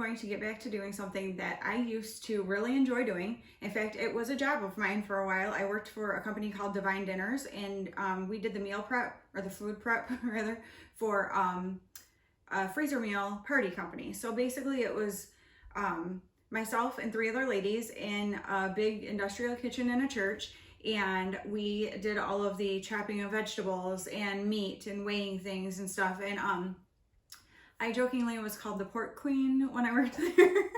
going to get back to doing something that I used to really enjoy doing. In fact, it was a job of mine for a while. I worked for a company called Divine Dinners, and we did the meal prep, or the food prep rather, for a freezer meal party company. So basically it was myself and 3 other ladies in a big industrial kitchen in a church, and we did all of the chopping of vegetables and meat and weighing things and stuff. And I jokingly was called the pork queen when I worked there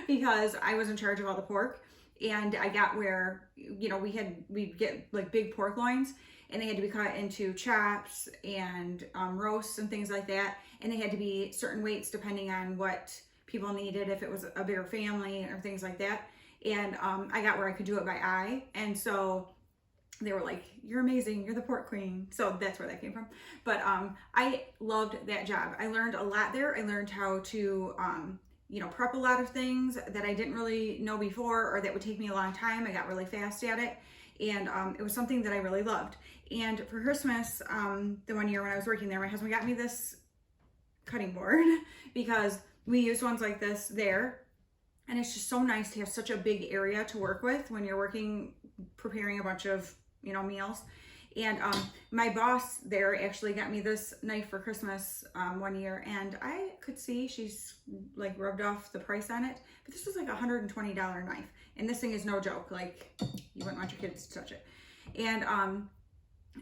because I was in charge of all the pork, and I got where, you know, we'd get like big pork loins, and they had to be cut into chops and roasts and things like that, and they had to be certain weights depending on what people needed, if it was a bigger family or things like that. And I got where I could do it by eye, and so they were like, "You're amazing, you're the pork queen." So that's where that came from. But I loved that job. I learned a lot there. I learned how to you know, prep a lot of things that I didn't really know before, or that would take me a long time. I got really fast at it, and it was something that I really loved. And for Christmas, the one year when I was working there, my husband got me this cutting board because we used ones like this there, and it's just so nice to have such a big area to work with when you're working, preparing a bunch of, you know, meals. And my boss there actually got me this knife for Christmas one year, and I could see she's like rubbed off the price on it, but this was like $120 knife, and this thing is no joke. Like, you wouldn't want your kids to touch it. And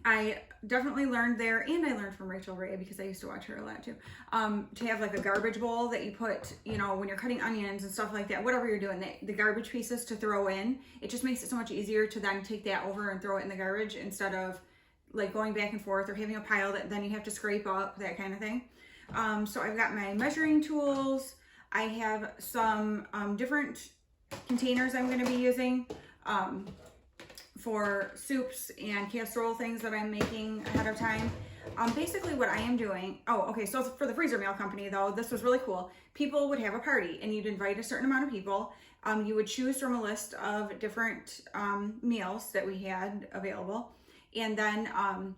I definitely learned there, and I learned from Rachel Ray, because I used to watch her a lot too, to have like a garbage bowl that you put, you know, when you're cutting onions and stuff like that, whatever you're doing, the garbage pieces to throw in. It just makes it so much easier to then take that over and throw it in the garbage, instead of like going back and forth or having a pile that then you have to scrape up, that kind of thing. So I've got my measuring tools. I have some different containers I'm going to be using for soups and casserole things that I'm making ahead of time. Basically what I am doing, so for the freezer meal company though, this was really cool. People would have a party, and you'd invite a certain amount of people. You would choose from a list of different meals that we had available, and then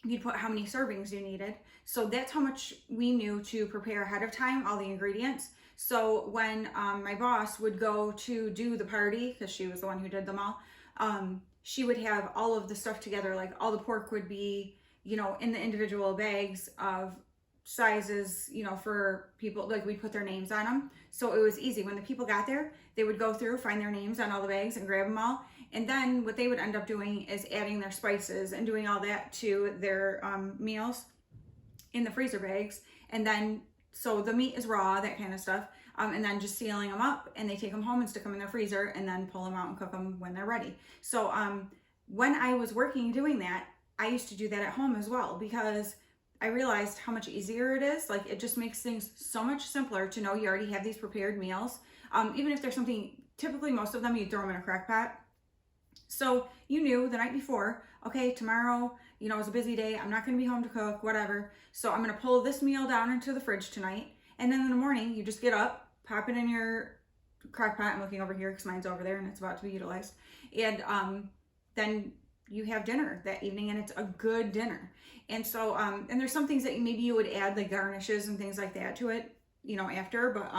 you'd put how many servings you needed. So that's how much we knew to prepare ahead of time, all the ingredients. So when my boss would go to do the party, because she was the one who did them all, she would have all of the stuff together. Like, all the pork would be, you know, in the individual bags of sizes, you know, for people. Like, we put their names on them, so it was easy. When the people got there, they would go through, find their names on all the bags and grab them all. And then what they would end up doing is adding their spices and doing all that to their meals in the freezer bags. And then, so the meat is raw, that kind of stuff. And then just sealing them up, and they take them home and stick them in their freezer, and then pull them out and cook them when they're ready. So when I was working doing that, I used to do that at home as well, because I realized how much easier it is. Like, it just makes things so much simpler to know you already have these prepared meals. Even if there's something, typically most of them you throw them in a crock pot. So you knew the night before, okay, tomorrow, you know, it's a busy day, I'm not going to be home to cook, whatever. So I'm going to pull this meal down into the fridge tonight. And then in the morning, you just get up, pop it in your crock pot. I'm looking over here because mine's over there and it's about to be utilized. And then you have dinner that evening, and it's a good dinner. And so, and there's some things that maybe you would add, like garnishes and things like that to it, you know, after, but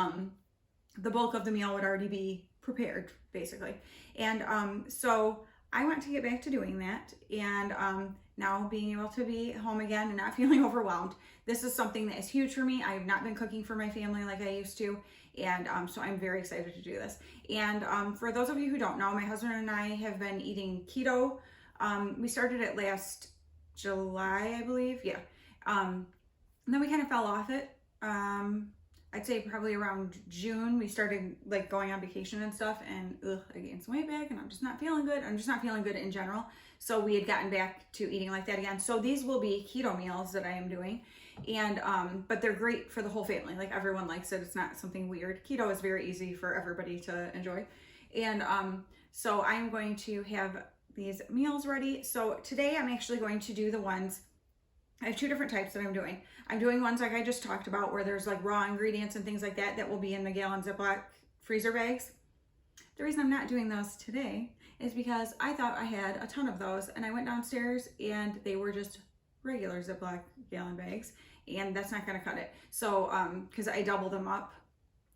the bulk of the meal would already be prepared, basically. And so I want to get back to doing that, and now being able to be home again and not feeling overwhelmed. This is something that is huge for me. I have not been cooking for my family like I used to, and so I'm very excited to do this. And for those of you who don't know, my husband and I have been eating keto. We started it last July, I believe. Yeah. And then we kind of fell off it. I'd say probably around June, we started like going on vacation and stuff, and I gained some weight back, and I'm just not feeling good. I'm just not feeling good in general. So we had gotten back to eating like that again. So these will be keto meals that I am doing. And, but they're great for the whole family. Like, everyone likes it. It's not something weird. Keto is very easy for everybody to enjoy. And, so I'm going to have these meals ready. So today I'm actually going to do the ones, I have 2 different types that I'm doing. I'm doing ones like I just talked about, where there's like raw ingredients and things like that that will be in the gallon Ziploc freezer bags. The reason I'm not doing those today is because I thought I had a ton of those, and I went downstairs and they were just regular Ziploc gallon bags, and that's not going to cut it. So, because I doubled them up,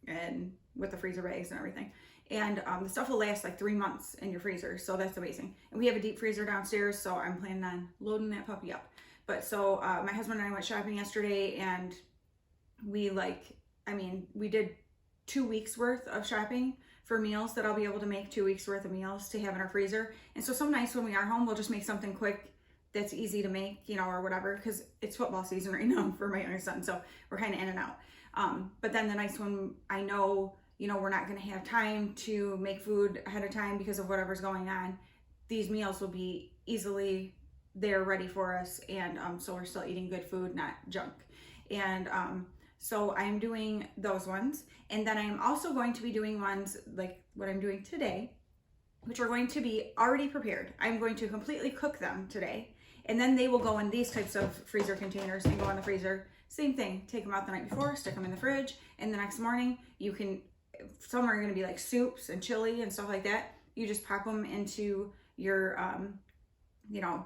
and with the freezer bags and everything. And the stuff will last like 3 months in your freezer, so that's amazing. And we have a deep freezer downstairs, so I'm planning on loading that puppy up. But so my husband and I went shopping yesterday, and we did 2 weeks worth of shopping for meals that I'll be able to make 2 weeks worth of meals to have in our freezer. And so some nights when we are home, we'll just make something quick that's easy to make, you know, or whatever, because it's football season right now for my younger son, so we're kind of in and out. But then the nights when I know, you know, we're not going to have time to make food ahead of time because of whatever's going on, these meals will be easily there ready for us. And so we're still eating good food, not junk. And so I'm doing those ones. And then I'm also going to be doing ones like what I'm doing today, which are going to be already prepared. I'm going to completely cook them today. And then they will go in these types of freezer containers and go in the freezer. Same thing, take them out the night before, stick them in the fridge. And the next morning you can, some are going to be like soups and chili and stuff like that. You just pop them into your, you know,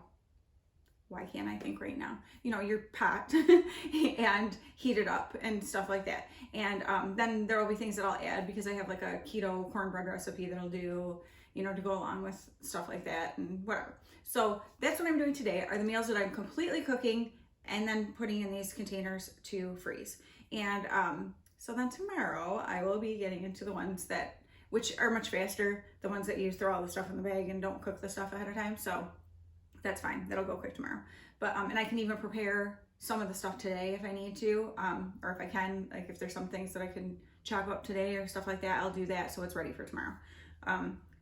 why can't I think right now? You know, your pot and heat it up and stuff like that. And then there will be things that I'll add because I have like a keto cornbread recipe that I'll do, you know, to go along with stuff like that and whatever. So that's what I'm doing today, are the meals that I'm completely cooking and then putting in these containers to freeze. And so then tomorrow I will be getting into the ones that, which are much faster, the ones that you throw all the stuff in the bag and don't cook the stuff ahead of time. So that's fine, that'll go quick tomorrow. But and I can even prepare some of the stuff today if I need to, or if I can, like if there's some things that I can chop up today or stuff like that, I'll do that so it's ready for tomorrow.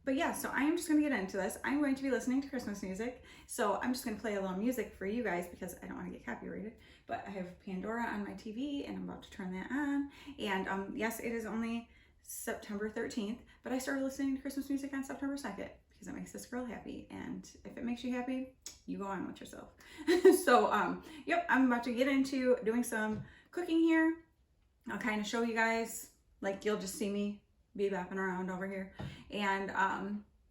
But yeah, so I am just gonna get into this. I'm going to be listening to Christmas music. So I'm just gonna play a little music for you guys because I don't wanna get copyrighted. But I have Pandora on my TV and I'm about to turn that on. And yes, it is only September 13th, but I started listening to Christmas music on September 2nd because it makes this girl happy. And if it makes you happy, you go on with yourself. So yep, I'm about to get into doing some cooking here. I'll kind of show you guys, like you'll just see me bebopping around over here. And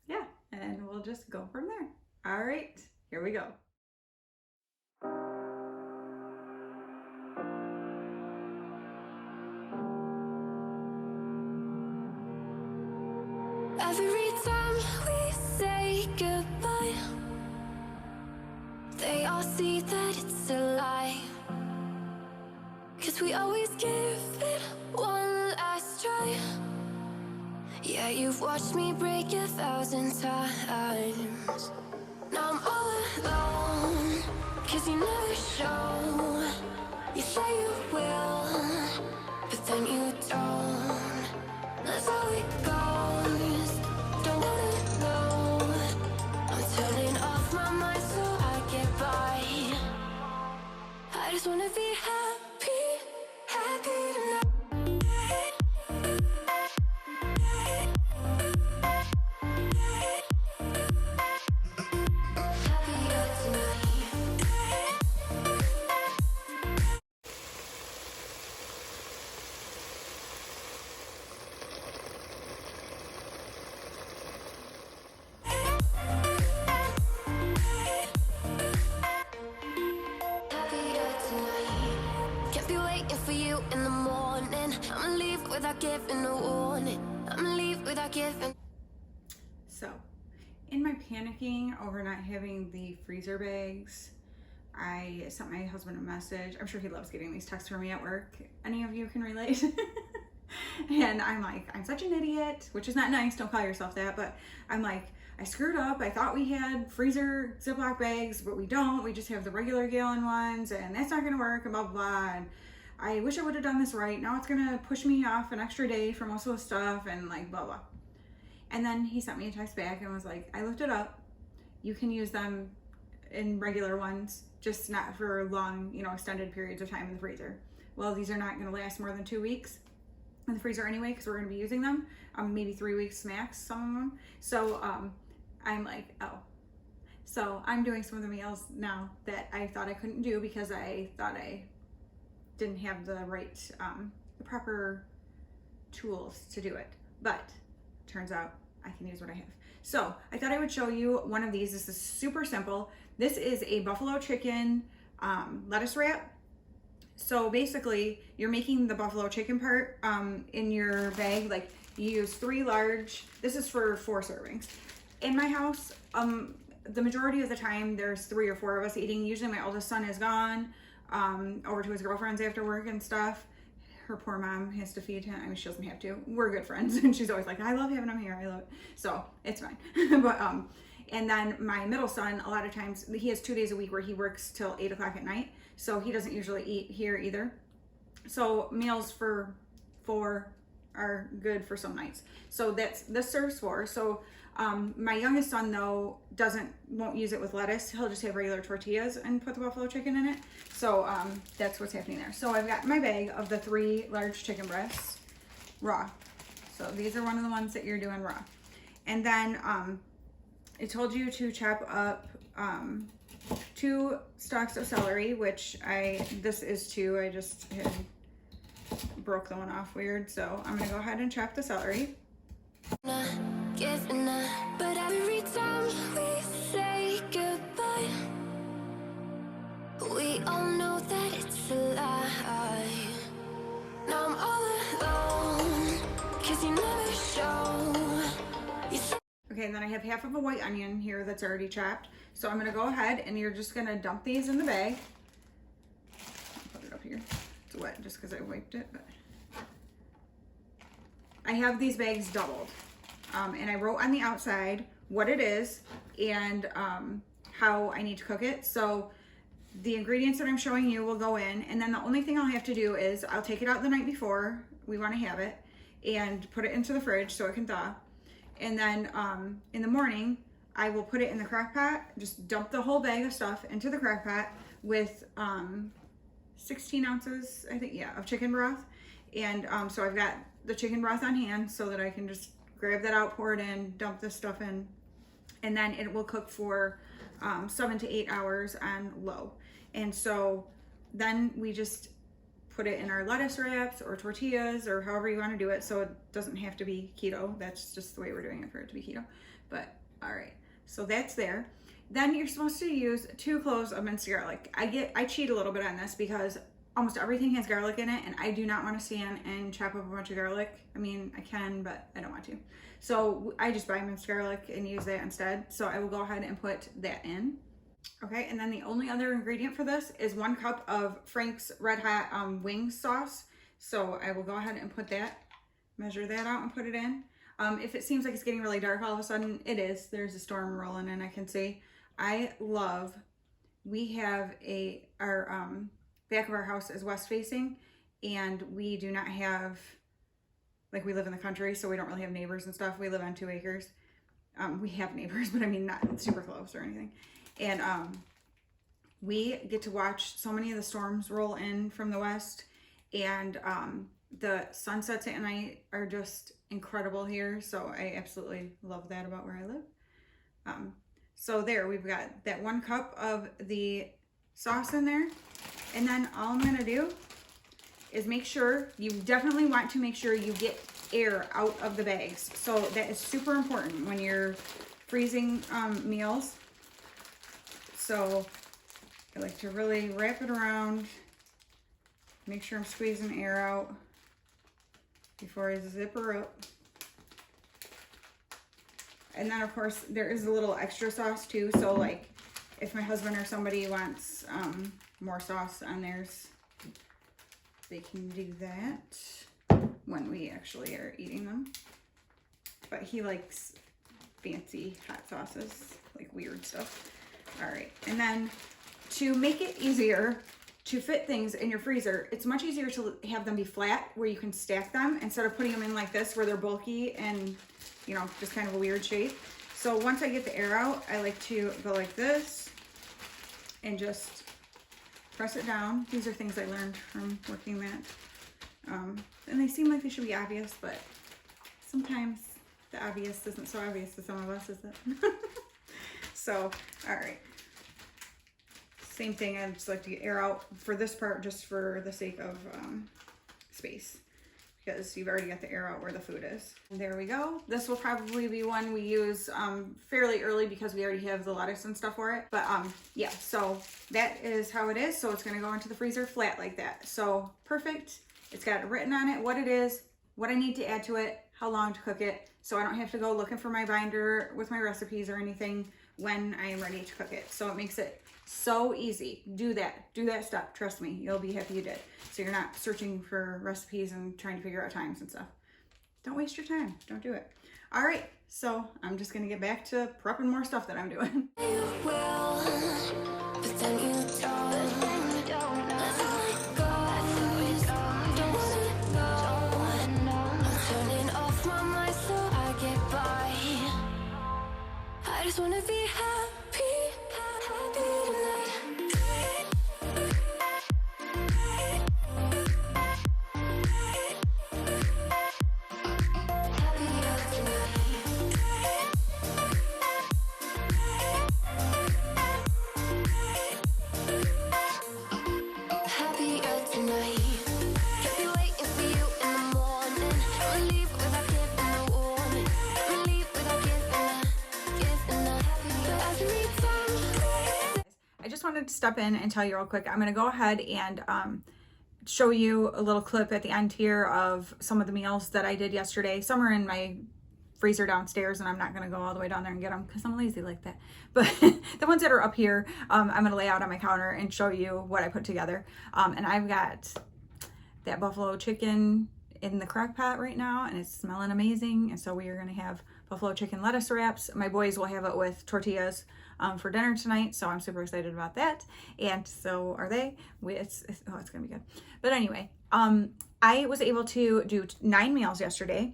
yeah, and we'll just go from there. All right, here we go. Every time we say goodbye, they all see that it's a lie. 'Cause we always give it one last try. Yeah, you've watched me break 1,000 times. Now I'm all alone, 'cause you never show. You say you will, but then you don't. That's how it goes. Don't wanna know. I'm turning off my mind so I get by. I just wanna be happy, happy tonight. For you in the morning, I'ma leave without giving a warning. I'ma leave without giving. So, in my panicking over not having the freezer bags, I sent my husband a message. I'm sure he loves getting these texts from me at work. Any of you can relate? And I'm like, I'm such an idiot, which is not nice, don't call yourself that, but I'm like, I screwed up. I thought we had freezer Ziploc bags, but we don't. We just have the regular gallon ones, and that's not gonna work, and blah, blah, blah. And I wish I would have done this right. Now it's gonna push me off an extra day for most of the stuff and like blah, blah. And then he sent me a text back and was like, I looked it up. You can use them in regular ones, just not for long, you know, extended periods of time in the freezer. Well, these are not gonna last more than 2 weeks in the freezer anyway, because we're gonna be using them, maybe 3 weeks max, some of them. So I'm like, oh. So I'm doing some of the meals now that I thought I couldn't do because I thought I didn't have the right, the proper tools to do it. But turns out I can use what I have. So I thought I would show you one of these. This is super simple. This is a buffalo chicken lettuce wrap. So basically, you're making the buffalo chicken part in your bag. Like you use 3 large. This is for 4 servings. In my house, the majority of the time there's 3 or 4 of us eating. Usually my oldest son is gone over to his girlfriend's after work and stuff. Her poor mom has to feed him. I mean, she doesn't have to. We're good friends, and she's always like, I love having him here. I love it. So it's fine. But and then my middle son, a lot of times he has 2 days a week where he works till 8 o'clock at night, so he doesn't usually eat here either. So meals for 4 are good for some nights. So this serves 4. So my youngest son though won't use it with lettuce. He'll just have regular tortillas and put the buffalo chicken in it. So that's what's happening there. So I've got my bag of the 3 large chicken breasts raw. So these are one of the ones that you're doing raw. And then I told you to chop up 2 stalks of celery, which this is 2. I just broke the one off weird. So I'm gonna go ahead and chop the celery. Giving up, but every time we say goodbye, we all know that it's a lie. Now I'm all alone, 'cause you never show. Okay, and then I have half of a white onion here that's already chopped. So I'm gonna go ahead and you're just gonna dump these in the bag. I'll put it up here. It's wet just because I wiped it, but I have these bags doubled. And I wrote on the outside what it is and how I need to cook it. So the ingredients that I'm showing you will go in, and then the only thing I'll have to do is I'll take it out the night before we want to have it and put it into the fridge so it can thaw. And then in the morning, I will put it in the crock pot, just dump the whole bag of stuff into the crock pot with 16 ounces, I think, yeah, of chicken broth. And so I've got the chicken broth on hand so that I can just grab that out, pour it in, dump this stuff in, and then it will cook for 7 to 8 hours on low. And so then we just put it in our lettuce wraps or tortillas or however you want to do it. So it doesn't have to be keto. That's just the way we're doing it for it to be keto. But all right, so that's there. Then you're supposed to use 2 cloves of minced garlic. I cheat a little bit on this because almost everything has garlic in it, and I do not want to stand and chop up a bunch of garlic. I mean, I can, but I don't want to. So I just buy minced garlic and use that instead. So I will go ahead and put that in. Okay, and then the only other ingredient for this is 1 cup of Frank's Red Hot wing sauce. So I will go ahead and put that, measure that out and put it in. If it seems like it's getting really dark all of a sudden, it is. There's a storm rolling in, I can see. We have our back of our house is west facing, and we do not have, like, we live in the country, so we don't really have neighbors and stuff. We live on 2 acres. We have neighbors, but I mean not super close or anything. And we get to watch so many of the storms roll in from the west, and the sunsets at night are just incredible here. So I absolutely love that about where I live. So there, we've got that 1 cup of the sauce in there. And then all I'm gonna do is make sure, you definitely want to make sure you get air out of the bags. So that is super important when you're freezing meals. So I like to really wrap it around, make sure I'm squeezing air out before I zip her up. And then of course there is a little extra sauce too. So like if my husband or somebody wants more sauce on theirs, they can do that when we actually are eating them. But he likes fancy hot sauces, like weird stuff. All right, and then to make it easier to fit things in your freezer, it's much easier to have them be flat where you can stack them instead of putting them in like this where they're bulky and, you know, just kind of a weird shape. So once I get the air out, I like to go like this and just press it down. These are things I learned from working that. And they seem like they should be obvious, but sometimes the obvious isn't so obvious to some of us, is it? So, all right. Same thing, I just like to get air out for this part just for the sake of space. because you've already got the air out where the food is. And there we go. This will probably be one we use fairly early because we already have the lettuce and stuff for it. But yeah, so that is how it is. So it's gonna go into the freezer flat like that. So perfect. It's got written on it what it is, what I need to add to it, how long to cook it. So I don't have to go looking for my binder with my recipes or anything when I am ready to cook it. So it makes it so easy. Do that step. Trust me, you'll be happy you did. So you're not searching for recipes and trying to figure out times and stuff. Don't waste your time. Don't do it. All right, so I'm just gonna get back to prepping more stuff that I'm doing. You will, but then you don't. Let go. Don't wanna go. I'm turning off my mind so I get by. I just wanna be happy, happy tonight. Happier tonight. Keep me waiting for you in the morning. I'ma leave without giving a warning. I'ma leave without giving a As we come. I just wanted to step in and tell you real quick. I'm gonna go ahead and show you a little clip at the end here of some of the meals that I did yesterday. Some are in my freezer downstairs, and I'm not gonna go all the way down there and get them because I'm lazy like that. But the ones that are up here, I'm gonna lay out on my counter and show you what I put together. And I've got that buffalo chicken in the crock pot right now, and it's smelling amazing. And so we are gonna have buffalo chicken lettuce wraps. My boys will have it with tortillas for dinner tonight, so I'm super excited about that, and so are they. It's gonna be good. But anyway, I was able to do 9 meals yesterday.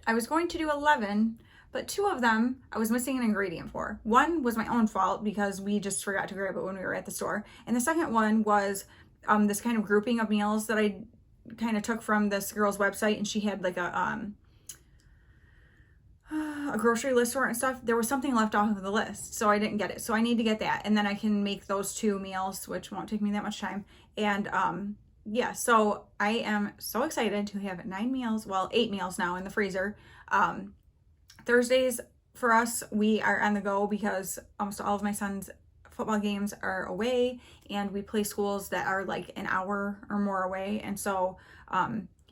I was going to do 11, but 2 of them I was missing an ingredient for. One was my own fault because we just forgot to grab it when we were at the store, and the second one was this kind of grouping of meals that I kind of took from this girl's website, and she had like a grocery list for it and stuff. There was something left off of the list, so I didn't get it. So I need to get that, and then I can make those 2 meals, which won't take me that much time. And yeah, so I am so excited to have 9 meals, well, 8 meals now in the freezer. Thursdays for us, we are on the go because almost all of my son's football games are away, and we play schools that are like an hour or more away. And so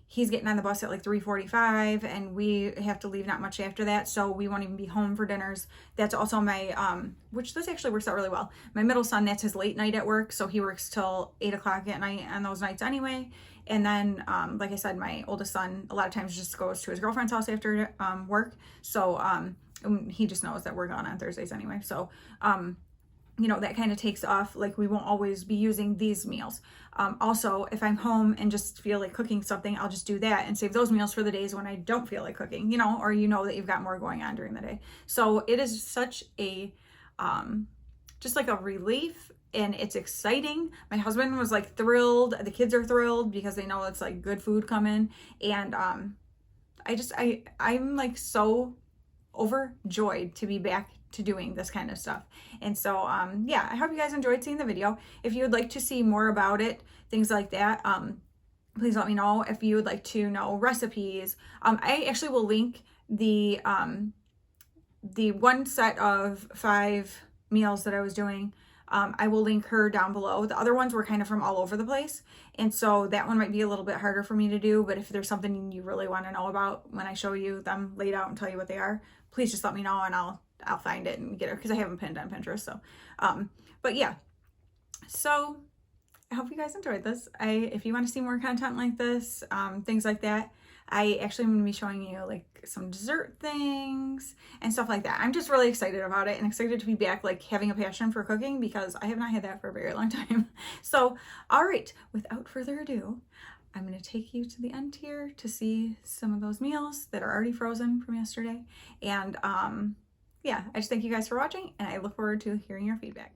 he's getting on the bus at like 3:45, and we have to leave not much after that, so we won't even be home for dinners. That's also my which this actually works out really well. My middle son, that's his late night at work, so he works till 8 o'clock at night on those nights anyway. And then like I said, my oldest son a lot of times just goes to his girlfriend's house after work, so he just knows that we're gone on Thursdays anyway. So you know, that kind of takes off, like we won't always be using these meals. Also, if I'm home and just feel like cooking something, I'll just do that and save those meals for the days when I don't feel like cooking, you know, or you know that you've got more going on during the day. So it is such a just like a relief, and it's exciting. My husband was like thrilled, the kids are thrilled because they know it's like good food coming. And I'm like so overjoyed to be back to doing this kind of stuff. And so yeah, I hope you guys enjoyed seeing the video. If you would like to see more about it, things like that, please let me know. If you would like to know recipes, I actually will link the one set of 5 meals that I was doing. I will link her down below. The other ones were kind of from all over the place, and so that one might be a little bit harder for me to do. But if there's something you really want to know about when I show you them laid out and tell you what they are, please just let me know, and I'll find it and get it, because I haven't pinned on Pinterest. So but yeah, so I hope you guys enjoyed this. If you want to see more content like this, things like that, I actually am going to be showing you like some dessert things and stuff like that. I'm just really excited about it and excited to be back, like having a passion for cooking, because I have not had that for a very long time. So, all right, without further ado, I'm going to take you to the end here to see some of those meals that are already frozen from yesterday. And yeah, I just thank you guys for watching, and I look forward to hearing your feedback.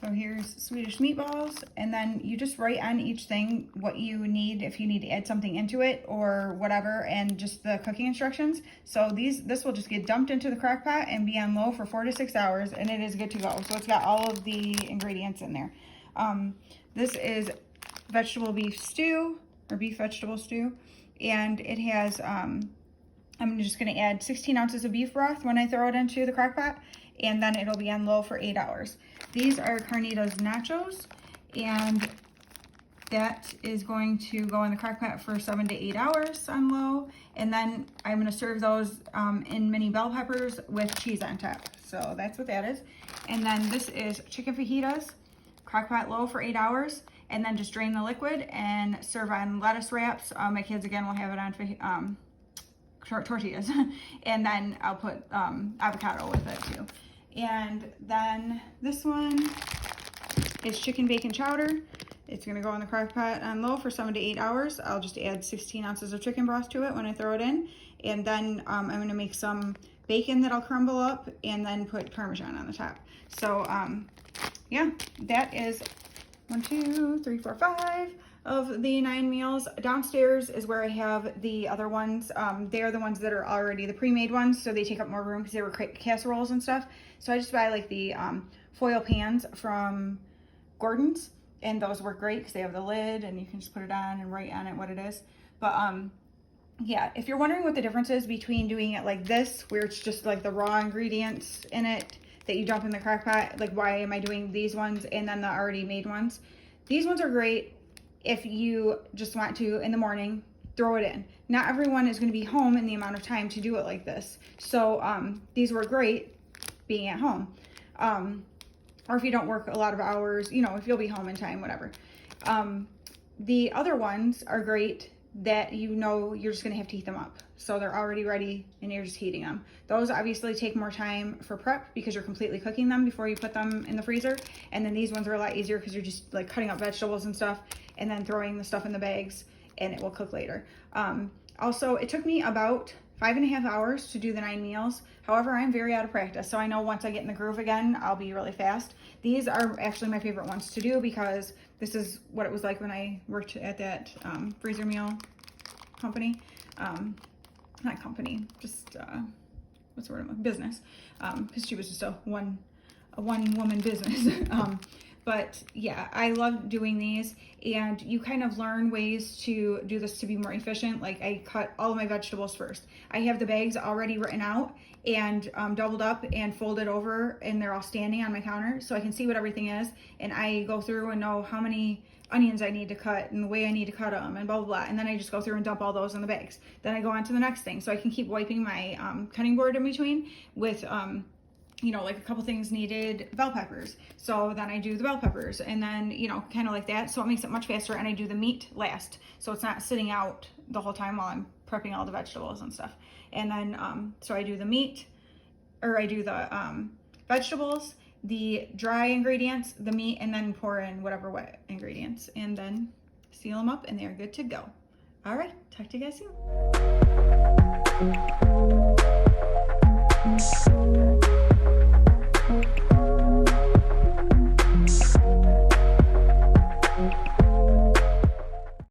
So here's Swedish meatballs, and then you just write on each thing what you need, if you need to add something into it or whatever, and just the cooking instructions. So this will just get dumped into the crock pot and be on low for 4 to 6 hours, and it is good to go. So it's got all of the ingredients in there. This is vegetable beef stew, or beef vegetable stew. And it has, I'm just gonna add 16 ounces of beef broth when I throw it into the crock pot, and then it'll be on low for 8 hours. These are carnitas nachos, and that is going to go in the crock pot for 7 to 8 hours on low. And then I'm gonna serve those in mini bell peppers with cheese on top. So that's what that is. And then this is chicken fajitas, crock pot low for 8 hours, and then just drain the liquid and serve on lettuce wraps. My kids again will have it on tortillas. And then I'll put avocado with it too. And then this one is chicken bacon chowder. It's gonna go in the crock pot on low for 7 to 8 hours. I'll just add 16 ounces of chicken broth to it when I throw it in. And then I'm gonna make some bacon that I'll crumble up and then put Parmesan on the top. So yeah, that is 1, 2, 3, 4, 5 of the 9 meals. Downstairs is where I have the other ones. They are the ones that are already the pre-made ones, so they take up more room because they were casseroles and stuff. So I just buy like the foil pans from Gordon's, and those work great because they have the lid and you can just put it on and write on it what it is. But yeah, if you're wondering what the difference is between doing it like this, where it's just like the raw ingredients in it that you dump in the crock pot, like why am I doing these ones and then the already made ones? These ones are great if you just want to, in the morning, throw it in. Not everyone is going to be home in the amount of time to do it like this. So these were great being at home. Or if you don't work a lot of hours, you know, if you'll be home in time, whatever. The other ones are great that you know you're just gonna have to heat them up. So they're already ready and you're just heating them. Those obviously take more time for prep because you're completely cooking them before you put them in the freezer. And then these ones are a lot easier because you're just like cutting up vegetables and stuff and then throwing the stuff in the bags and it will cook later. Also, it took me about 5.5 hours to do the 9 meals. However, I'm very out of practice, so I know once I get in the groove again, I'll be really fast. These are actually my favorite ones to do because this is what it was like when I worked at that freezer meal company. Not company, just, what's the word? Business. Because she was just a one-woman business. But yeah, I love doing these, and you kind of learn ways to do this to be more efficient. Like I cut all of my vegetables first. I have the bags already written out and doubled up and folded over, and they're all standing on my counter so I can see what everything is, and I go through and know how many onions I need to cut and the way I need to cut them and blah, blah, blah. And then I just go through and dump all those in the bags. Then I go on to the next thing. So I can keep wiping my cutting board in between with, you know, like a couple things needed bell peppers. So then I do the bell peppers and then, you know, kind of like that. So it makes it much faster, and I do the meat last. So it's not sitting out the whole time while I'm prepping all the vegetables and stuff. And then, so I do the meat, or I do the vegetables, the dry ingredients, the meat, and then pour in whatever wet ingredients and then seal them up and they're good to go. All right, talk to you guys soon.